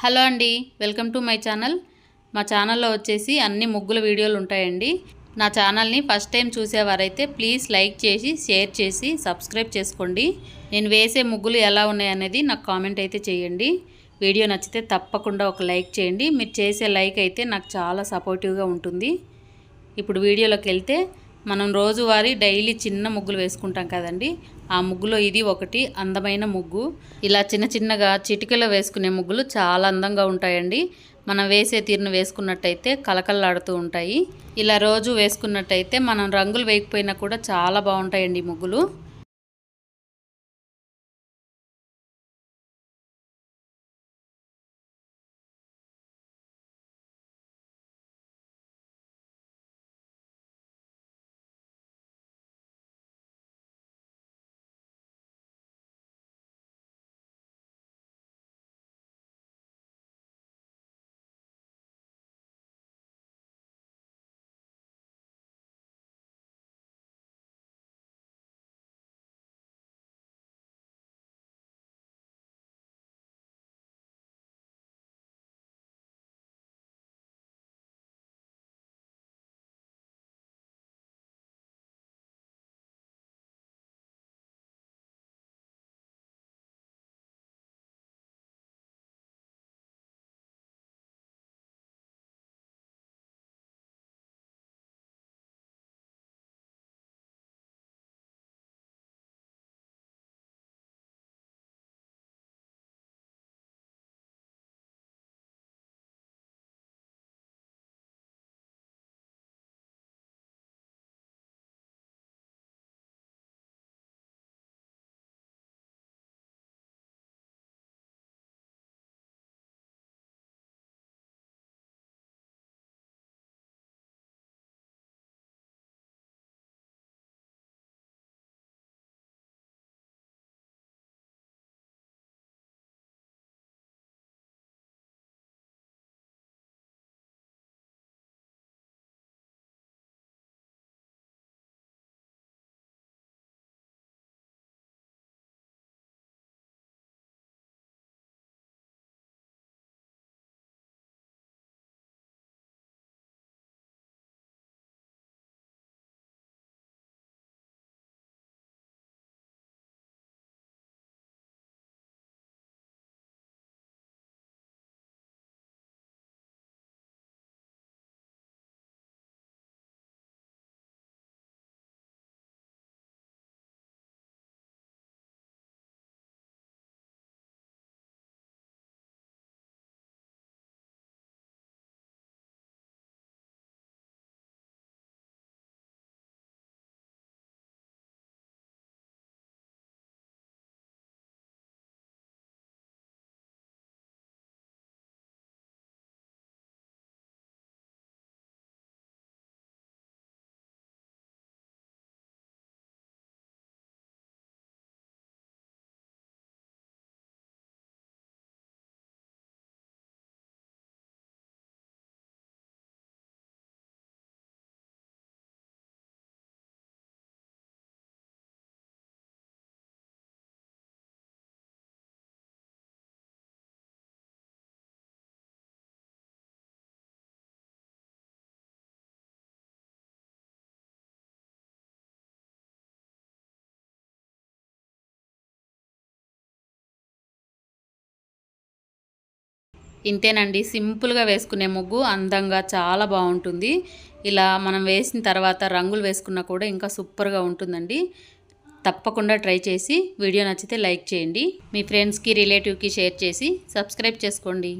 Hello అండి, welcome to my channel. మా ఛానల్లో వచ్చేసి అన్ని ముగ్గుల వీడియోలు ఉంటాయండి. నా ఛానల్ని ఫస్ట్ టైం చూసేవారైతే ప్లీజ్ లైక్ చేసి షేర్ చేసి సబ్స్క్రైబ్ చేసుకోండి. నేను వేసే ముగ్గులు ఎలా ఉన్నాయనేది నాకు కామెంట్ అయితే చేయండి. వీడియో నచ్చితే తప్పకుండా ఒక లైక్ చేయండి. మీరు చేసే లైక్ అయితే నాకు చాలా సపోర్టివ్గా ఉంటుంది. ఇప్పుడు వీడియోలోకి వెళ్తే మనం రోజువారీ డైలీ చిన్న ముగ్గులు వేసుకుంటాం కదండి. ఆ ముగ్గులో ఇది ఒకటి అందమైన ముగ్గు. ఇలా చిన్న చిన్నగా చిటికలో వేసుకునే ముగ్గులు చాలా అందంగా ఉంటాయండి. మనం వేసే తీరును వేసుకున్నట్టయితే కలకల్లాడుతూ ఉంటాయి. ఇలా రోజు వేసుకున్నట్టయితే మనం రంగులు వేయకపోయినా కూడా చాలా బాగుంటాయండి ముగ్గులు. ఇంతేనండి, సింపుల్గా వేసుకునే ముగ్గు అందంగా చాలా బాగుంటుంది. ఇలా మనం వేసిన తర్వాత రంగులు వేసుకున్నా కూడా ఇంకా సూపర్గా ఉంటుందండి. తప్పకుండా ట్రై చేసి వీడియో నచ్చితే లైక్ చేయండి. మీ ఫ్రెండ్స్కి రిలేటివ్కి షేర్ చేసి సబ్స్క్రైబ్ చేసుకోండి.